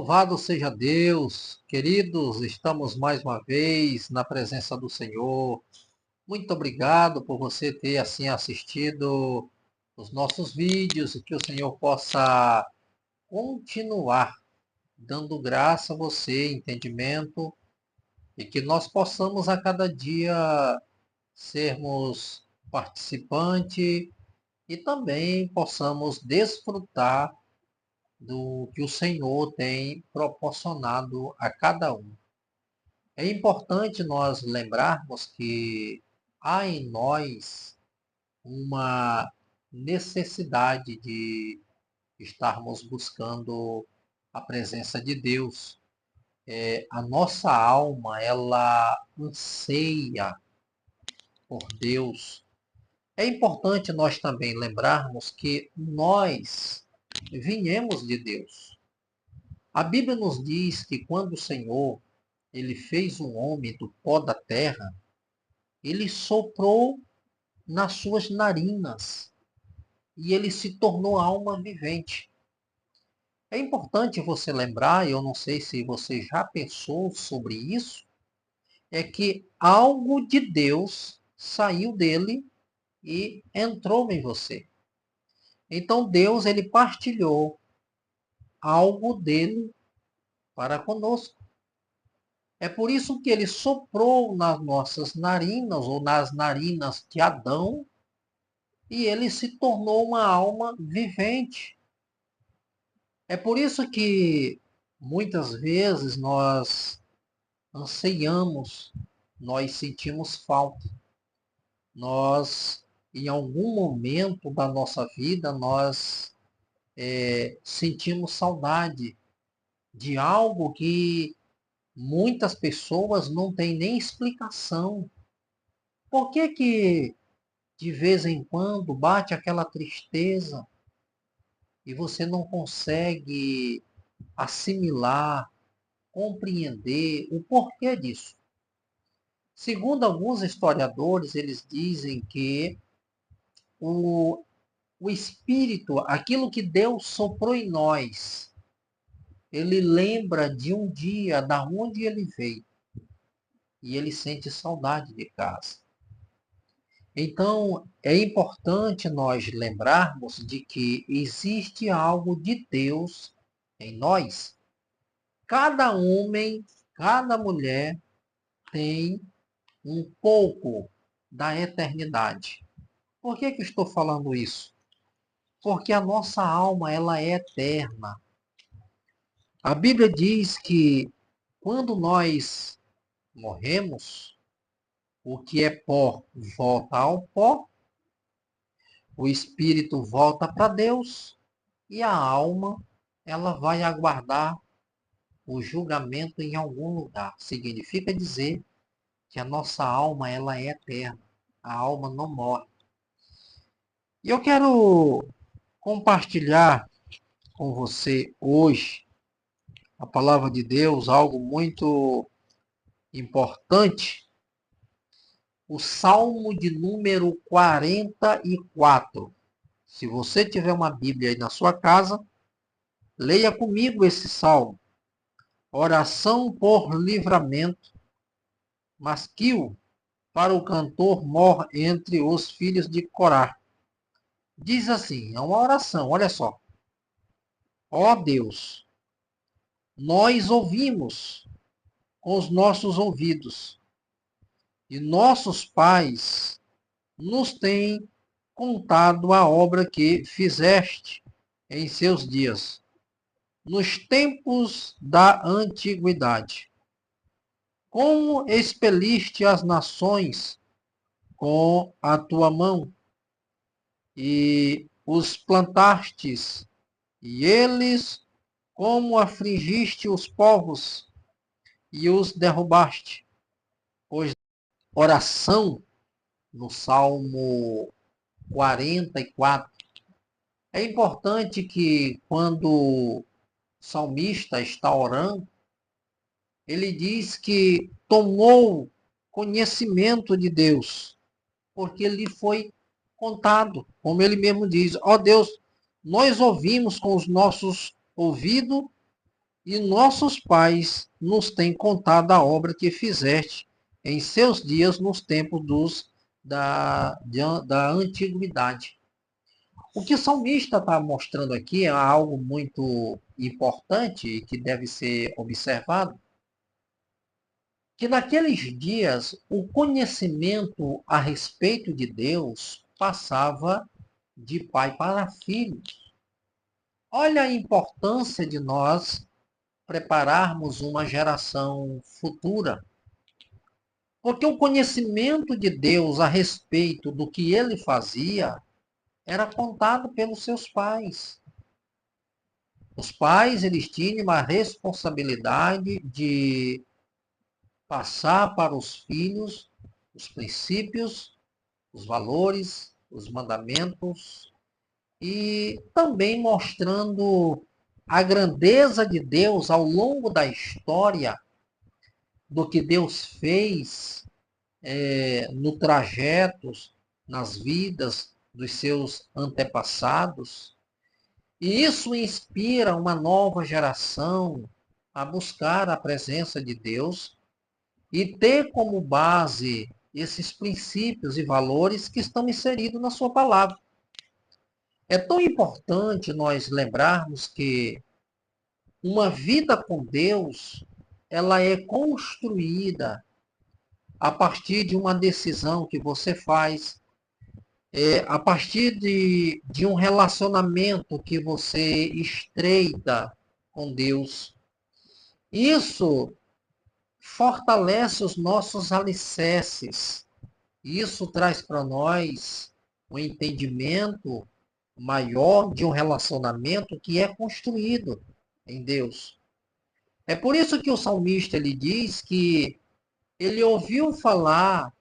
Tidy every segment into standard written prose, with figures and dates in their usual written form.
Louvado seja Deus, queridos, estamos mais uma vez na presença do Senhor. Muito obrigado por você ter assim assistido os nossos vídeos e que o Senhor possa continuar dando graça a você, entendimento, e que nós possamos a cada dia sermos participante e também possamos desfrutar do que o Senhor tem proporcionado a cada um. É importante nós lembrarmos que há em nós uma necessidade de estarmos buscando a presença de Deus. A nossa alma, ela anseia por Deus. É importante nós também lembrarmos que nós viemos de Deus. A Bíblia nos diz que quando o Senhor ele fez um homem do pó da terra, ele soprou nas suas narinas e ele se tornou alma vivente. É importante você lembrar, eu não sei se você já pensou sobre isso, é que algo de Deus saiu dele e entrou em você. Então Deus ele partilhou algo dele para conosco. É por isso que ele soprou nas nossas narinas, ou nas narinas de Adão, e ele se tornou uma alma vivente. É por isso que muitas vezes nós anseiamos, nós sentimos falta. Nós, em algum momento da nossa vida, nós sentimos saudade de algo que muitas pessoas não têm nem explicação. Por que que de vez em quando bate aquela tristeza e você não consegue assimilar, compreender o porquê disso? Segundo alguns historiadores, eles dizem que o, o espírito, aquilo que Deus soprou em nós, ele lembra de um dia da onde ele veio e ele sente saudade de casa. Então, é importante nós lembrarmos de que existe algo de Deus em nós. Cada homem, cada mulher tem um pouco da eternidade. Por que que estou falando isso? Porque a nossa alma, ela é eterna. A Bíblia diz que quando nós morremos, o que é pó volta ao pó, o espírito volta para Deus e a alma, ela vai aguardar o julgamento em algum lugar. Significa dizer que a nossa alma, ela é eterna. A alma não morre. E eu quero compartilhar com você hoje a palavra de Deus, algo muito importante, o Salmo de número 44. Se você tiver uma Bíblia aí na sua casa, leia comigo esse salmo. Oração por livramento, masquil para o cantor mor entre os filhos de Corá. Diz assim, é uma oração, olha só. Ó Deus, nós ouvimos com os nossos ouvidos, e nossos pais nos têm contado a obra que fizeste em seus dias, nos tempos da antiguidade. Como expeliste as nações com a tua mão, e os plantastes, e eles, como afligiste os povos, e os derrubaste. Pois oração no Salmo 44. É importante que quando o salmista está orando, ele diz que tomou conhecimento de Deus, porque lhe foi contado, como ele mesmo diz, ó Deus, nós ouvimos com os nossos ouvidos E nossos pais nos têm contado a obra que fizeste em seus dias nos tempos da antiguidade. O que o salmista está mostrando aqui é algo muito importante e que deve ser observado, que naqueles dias o conhecimento a respeito de Deus passava de pai para filho. Olha a importância de nós prepararmos uma geração futura, porque o conhecimento de Deus a respeito do que ele fazia era contado pelos seus pais. Os pais, eles tinham uma responsabilidade de passar para os filhos os princípios, os valores, os mandamentos e também mostrando a grandeza de Deus ao longo da história, do que Deus fez no trajeto, nas vidas dos seus antepassados. E isso inspira uma nova geração a buscar a presença de Deus e ter como base esses princípios e valores que estão inseridos na sua palavra. É tão importante nós lembrarmos que uma vida com Deus, ela é construída a partir de uma decisão que você faz, a partir de um relacionamento que você estreita com Deus. Isso fortalece os nossos alicerces. Isso traz para nós um entendimento maior de um relacionamento que é construído em Deus. É por isso que o salmista ele diz que ele ouviu falar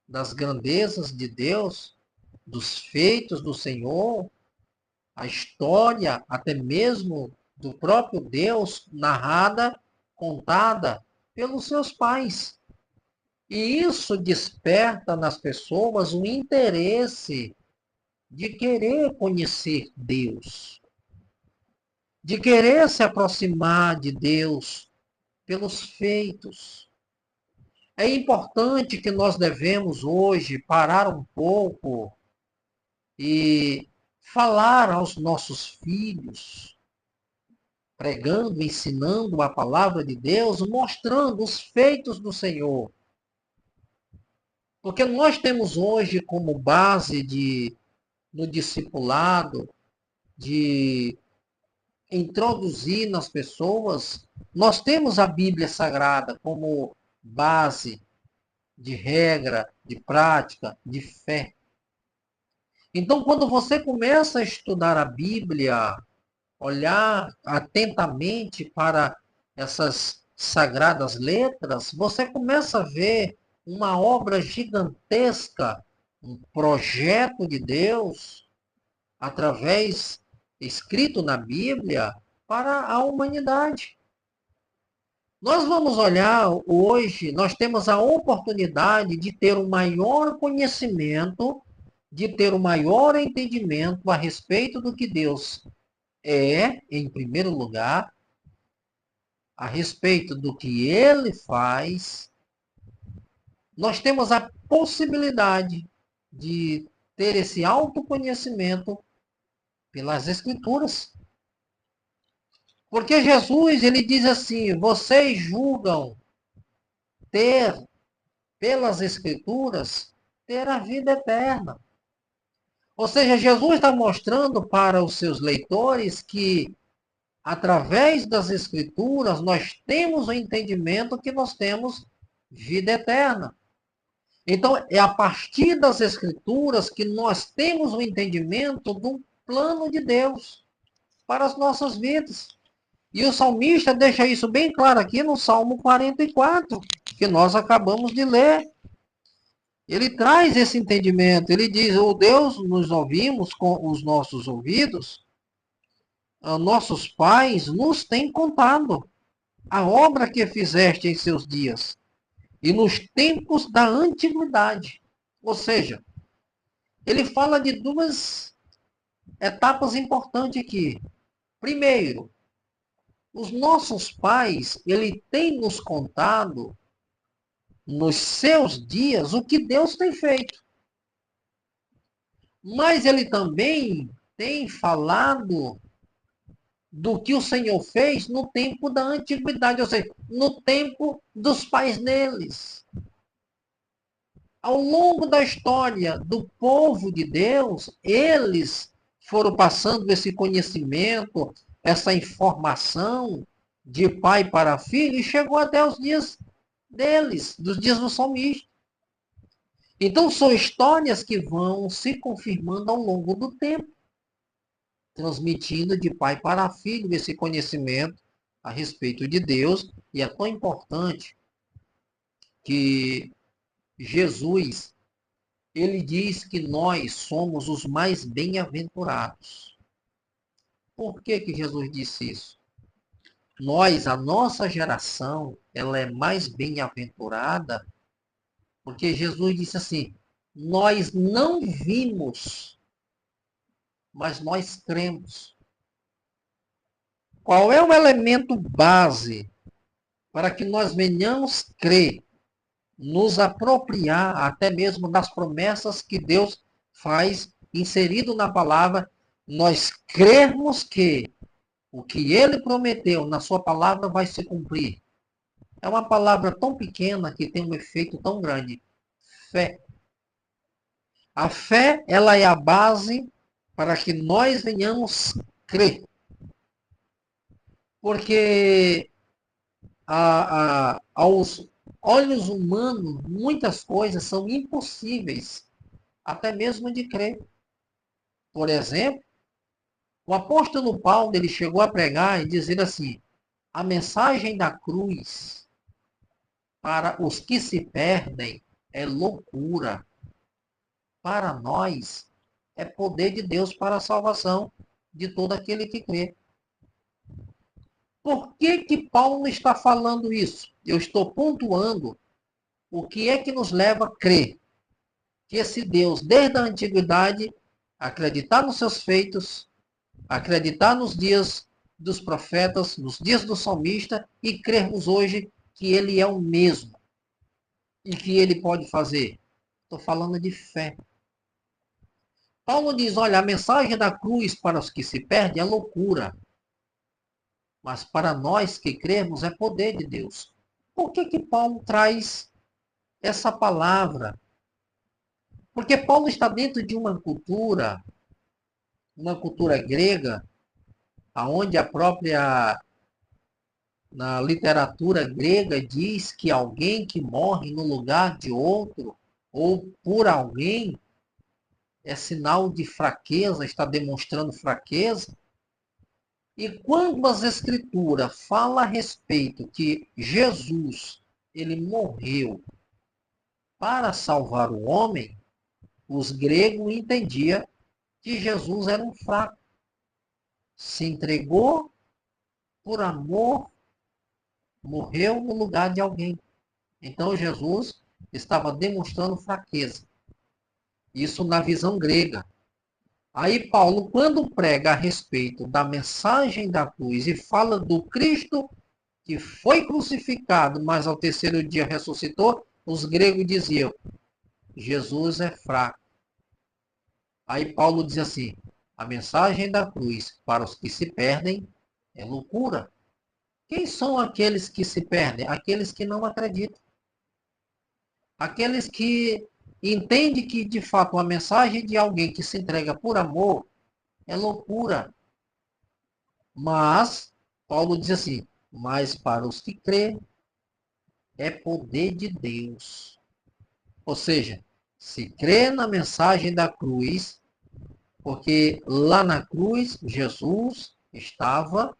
das grandezas de Deus, dos feitos do Senhor, a história até mesmo do próprio Deus narrada, contada pelos seus pais. E isso desperta nas pessoas o interesse de querer conhecer Deus, de querer se aproximar de Deus pelos feitos. É importante que nós devemos hoje parar um pouco e falar aos nossos filhos, pregando, ensinando a palavra de Deus, mostrando os feitos do Senhor. Porque nós temos hoje como base no discipulado, de introduzir nas pessoas, nós temos a Bíblia Sagrada como base de regra, de prática, de fé. Então, quando você começa a estudar a Bíblia, olhar atentamente para essas sagradas letras, você começa a ver uma obra gigantesca, um projeto de Deus, através, escrito na Bíblia, para a humanidade. Nós vamos olhar hoje, nós temos a oportunidade de ter um maior conhecimento, de ter um maior entendimento a respeito do que Deus é, em primeiro lugar, a respeito do que ele faz. Nós temos a possibilidade de ter esse autoconhecimento pelas Escrituras. Porque Jesus, ele diz assim, vocês julgam ter, pelas Escrituras, ter a vida eterna. Ou seja, Jesus está mostrando para os seus leitores que, através das Escrituras, nós temos o entendimento que nós temos vida eterna. Então, é a partir das Escrituras que nós temos o entendimento do plano de Deus para as nossas vidas. E o salmista deixa isso bem claro aqui no Salmo 44, que nós acabamos de ler. Ele traz esse entendimento. Ele diz, o Deus, nos ouvimos com os nossos ouvidos, nossos pais nos têm contado a obra que fizeste em seus dias e nos tempos da antiguidade. Ou seja, ele fala de duas etapas importantes aqui. Primeiro, Os nossos pais, ele tem nos contado nos seus dias o que Deus tem feito. Mas ele também tem falado do que o Senhor fez no tempo da antiguidade, ou seja, no tempo dos pais deles. Ao longo da história do povo de Deus, eles foram passando esse conhecimento, essa informação de pai para filho e chegou até os dias deles, dos dias do salmista. Então, são histórias que vão se confirmando ao longo do tempo, transmitindo de pai para filho esse conhecimento a respeito de Deus. E é tão importante que Jesus, ele diz que nós somos os mais bem-aventurados. Por que que Jesus disse isso? Nós, a nossa geração, ela é mais bem-aventurada porque Jesus disse assim: nós não vimos, mas nós cremos. Qual é o elemento base para que nós venhamos crer, nos apropriar até mesmo das promessas que Deus faz inserido na palavra, nós crermos que o que ele prometeu na sua palavra vai se cumprir? É uma palavra tão pequena que tem um efeito tão grande. Fé. A fé, ela é a base para que nós venhamos crer. Porque aos olhos humanos, muitas coisas são impossíveis, até mesmo de crer. Por exemplo, o apóstolo Paulo, ele chegou a pregar e dizer assim: a mensagem da cruz para os que se perdem é loucura. Para nós, é poder de Deus para a salvação de todo aquele que crê. Por que que Paulo está falando isso? Eu estou pontuando o que é que nos leva a crer que esse Deus, desde a antiguidade, acreditar nos seus feitos, acreditar nos dias dos profetas, nos dias do salmista e crermos hoje que ele é o mesmo e que ele pode fazer. Estou falando de fé. Paulo diz, olha, a mensagem da cruz para os que se perdem é loucura, mas para nós que cremos é poder de Deus. Por que que Paulo traz essa palavra? Porque Paulo está dentro de uma cultura grega, aonde a própria na literatura grega diz que alguém que morre no lugar de outro ou por alguém é sinal de fraqueza, está demonstrando fraqueza. E quando as escrituras falam a respeito que Jesus, ele morreu para salvar o homem, os gregos entendiam que Jesus era um fraco. Se entregou por amor, morreu no lugar de alguém. Então Jesus estava demonstrando fraqueza. Isso na visão grega. Aí Paulo, quando prega a respeito da mensagem da cruz e fala do Cristo que foi crucificado, mas ao terceiro dia ressuscitou, os gregos diziam, Jesus é fraco. Aí Paulo diz assim, a mensagem da cruz para os que se perdem é loucura. Quem são aqueles que se perdem? Aqueles que não acreditam. Aqueles que entendem que, de fato, a mensagem de alguém que se entrega por amor é loucura. Mas, Paulo diz assim, mas para os que crêem, é poder de Deus. Ou seja, se crê na mensagem da cruz, porque lá na cruz, Jesus estava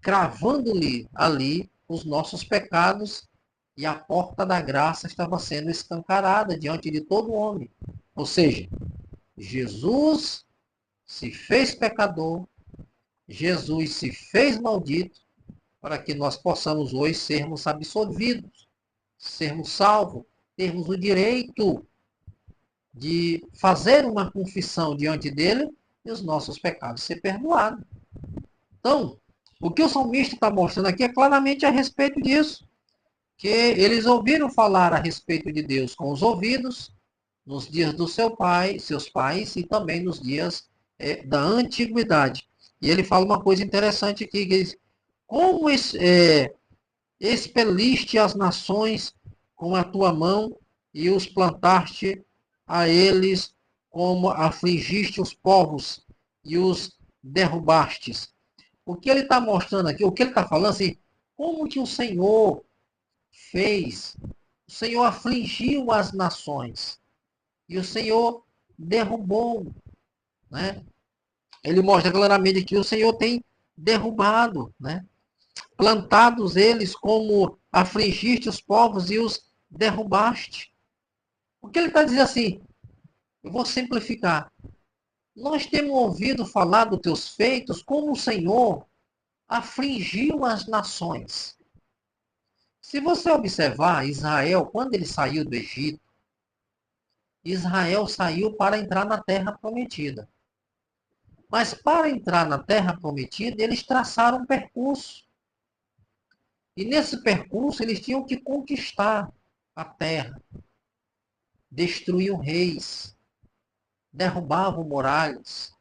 cravando-lhe ali os nossos pecados e a porta da graça estava sendo escancarada diante de todo homem. Ou seja, Jesus se fez pecador, Jesus se fez maldito, para que nós possamos hoje sermos absolvidos, sermos salvos, termos o direito de fazer uma confissão diante dele e os nossos pecados ser perdoados. Então, O que o salmista está mostrando aqui é claramente a respeito disso, que eles ouviram falar a respeito de Deus com os ouvidos, nos dias do seu pai, seus pais, e também nos dias da antiguidade. E ele fala uma coisa interessante aqui, que diz, como expeliste as nações com a tua mão e os plantaste a eles, como afligiste os povos e os derrubastes. O que ele está mostrando aqui, o que ele está falando assim, como que o Senhor fez, o Senhor afligiu as nações e o Senhor derrubou, né? Ele mostra claramente que o Senhor tem derrubado, né? Plantados eles como afligiste os povos e os derrubaste. Porque ele está dizendo assim, eu vou simplificar. Nós temos ouvido falar dos teus feitos, como o Senhor afligiu as nações. Se você observar Israel, quando ele saiu do Egito, Israel saiu para entrar na terra prometida. Mas para entrar na terra prometida, eles traçaram um percurso. E nesse percurso, eles tinham que conquistar a terra, destruíam reis, derrubavam muralhas,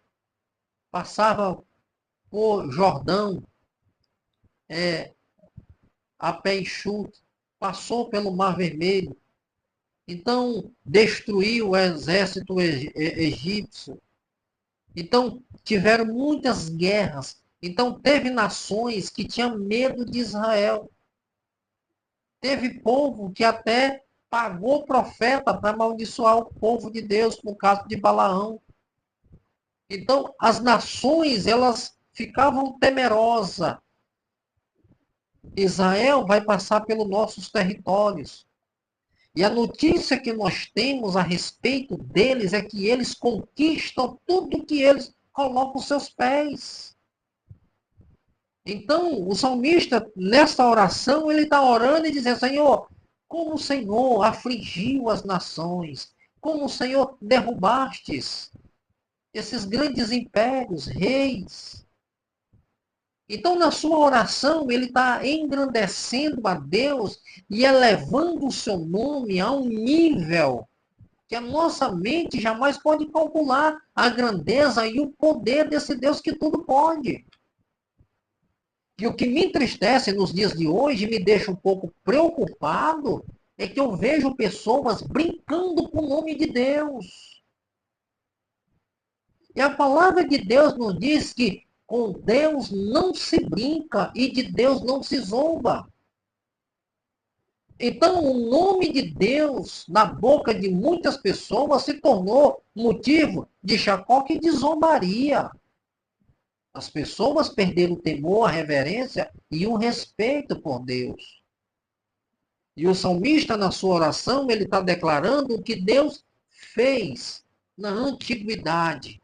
passavam por Jordão a pé enxuto, passou pelo Mar Vermelho, então destruiu o exército egípcio. Então tiveram muitas guerras. Então teve nações que tinham medo de Israel. Teve povo que até pagou profeta para amaldiçoar o povo de Deus, no caso de Balaão. Então, as nações, elas ficavam temerosas. Israel vai passar pelos nossos territórios. E a notícia que nós temos a respeito deles é que eles conquistam tudo que eles colocam os seus pés. Então, o salmista, nesta oração, ele está orando e dizendo, Senhor, como o Senhor afligiu as nações, como o Senhor derrubastes esses grandes impérios, reis. Então, na sua oração, ele está engrandecendo a Deus e elevando o seu nome a um nível que a nossa mente jamais pode calcular a grandeza e o poder desse Deus que tudo pode. E o que me entristece nos dias de hoje, me deixa um pouco preocupado, é que eu vejo pessoas brincando com o nome de Deus. E a palavra de Deus nos diz que com Deus não se brinca e de Deus não se zomba. Então, o nome de Deus na boca de muitas pessoas se tornou motivo de chacota e de zombaria. As pessoas perderam o temor, a reverência e o respeito por Deus. E o salmista, na sua oração, ele está declarando o que Deus fez na antiguidade,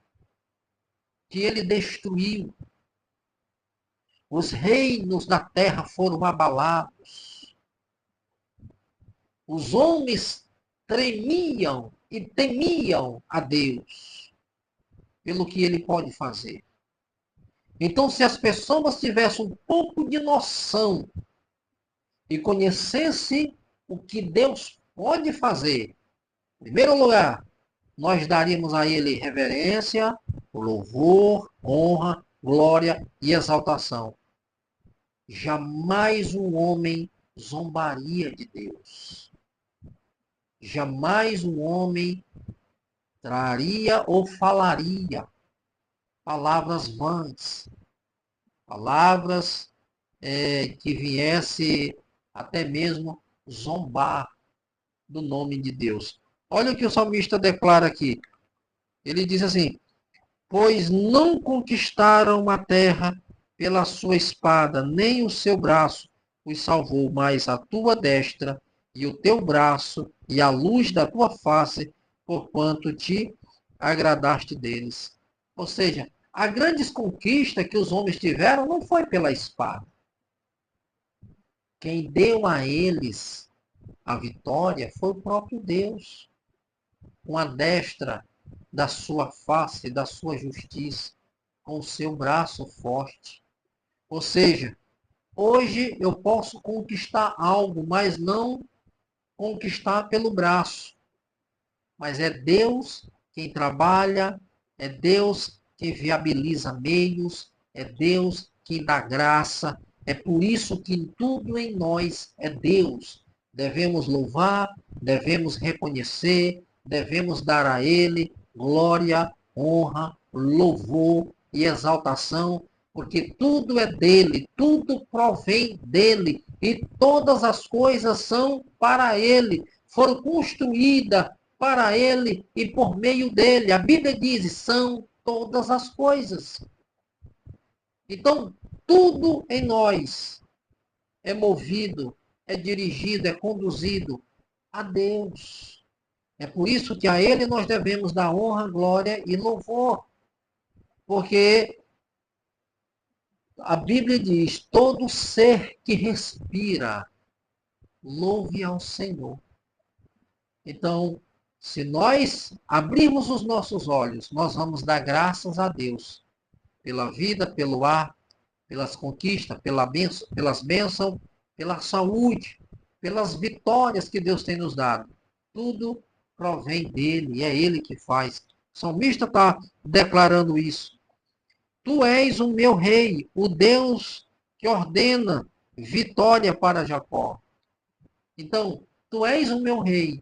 que ele destruiu. Os reinos da terra foram abalados. Os homens tremiam e temiam a Deus pelo que ele pode fazer. Então, se as pessoas tivessem um pouco de noção e conhecessem o que Deus pode fazer, em primeiro lugar, nós daríamos a ele reverência, louvor, honra, glória e exaltação. Jamais um homem zombaria de Deus. Jamais um homem traria ou falaria palavras vãs, palavras que viesse até mesmo zombar do nome de Deus. Olha o que o salmista declara aqui. Ele diz assim, pois não conquistaram a terra pela sua espada, nem o seu braço os salvou, mas a tua destra e o teu braço e a luz da tua face, porquanto te agradaste deles. Ou seja, a grande conquista que os homens tiveram não foi pela espada. Quem deu a eles a vitória foi o próprio Deus, com a destra da sua face, da sua justiça, com o seu braço forte. Ou seja, hoje eu posso conquistar algo, mas não conquistar pelo braço. Mas é Deus quem trabalha, é Deus quem viabiliza meios, é Deus quem dá graça. É por isso que tudo em nós é Deus. Devemos louvar, devemos reconhecer, devemos dar a Ele glória, honra, louvor e exaltação, porque tudo é dele, tudo provém dele e todas as coisas são para ele, foram construídas para ele e por meio dele. A Bíblia diz, são todas as coisas. Então, tudo em nós é movido, é dirigido, é conduzido a Deus. É por isso que a ele nós devemos dar honra, glória e louvor. Porque a Bíblia diz, todo ser que respira, louve ao Senhor. Então, se nós abrirmos os nossos olhos, nós vamos dar graças a Deus pela vida, pelo ar, pelas conquistas, pelas bênçãos, pela saúde, pelas vitórias que Deus tem nos dado. Tudo provém dele, é ele que faz. O salmista está declarando isso. Tu és o meu rei, o Deus que ordena vitória para Jacó. Então, tu és o meu rei,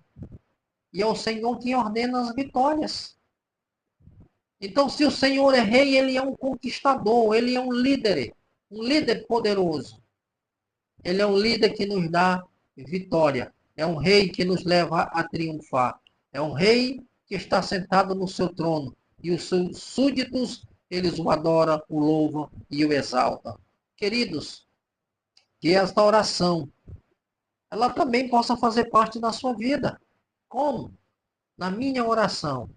e é o Senhor quem ordena as vitórias. Então, se o Senhor é rei, ele é um conquistador, ele é um líder poderoso. Ele é um líder que nos dá vitória. É um rei que nos leva a triunfar. É um rei que está sentado no seu trono. E os seus súditos, eles o adoram, o louvam e o exaltam. Queridos, que esta oração, ela também possa fazer parte da sua vida. Como? Na minha oração,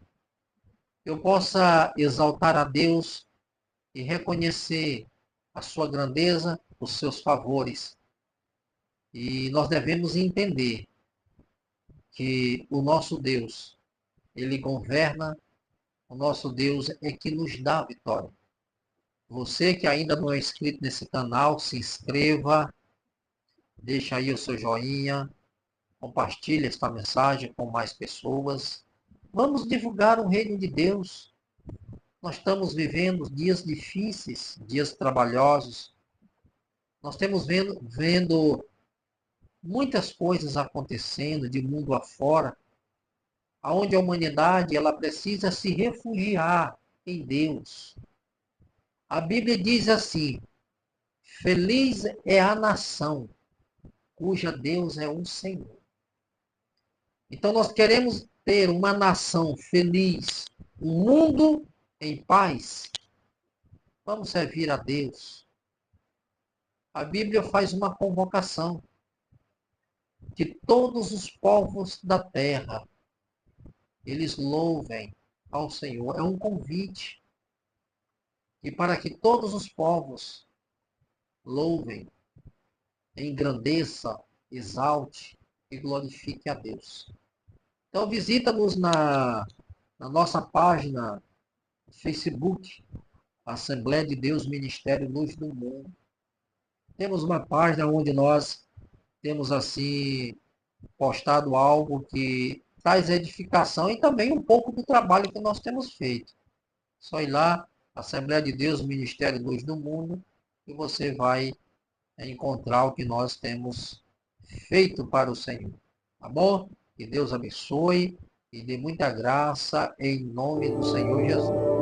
eu possa exaltar a Deus e reconhecer a sua grandeza, os seus favores. E nós devemos entender que o nosso Deus, ele governa, o nosso Deus é que nos dá a vitória. Você que ainda não é inscrito nesse canal, se inscreva, deixa aí o seu joinha, compartilhe esta mensagem com mais pessoas. Vamos divulgar o reino de Deus. Nós estamos vivendo dias difíceis, dias trabalhosos. Nós temos vendo muitas coisas acontecendo de mundo afora, onde a humanidade ela precisa se refugiar em Deus. A Bíblia diz assim, feliz é a nação cuja Deus é o Senhor. Então nós queremos ter uma nação feliz, um mundo em paz. Vamos servir a Deus. A Bíblia faz uma convocação que todos os povos da terra eles louvem ao Senhor. É um convite. E para que todos os povos louvem, engrandeça, exalte e glorifique a Deus. Então visita-nos na nossa página Facebook, Assembleia de Deus Ministério Luz do Mundo. Temos uma página onde nós temos assim postado algo que traz edificação e também um pouco do trabalho que nós temos feito. Só ir lá, Assembleia de Deus Ministério Luz do Mundo, e você vai encontrar o que nós temos feito para o Senhor. Tá bom? Que Deus abençoe e dê muita graça em nome do Senhor Jesus.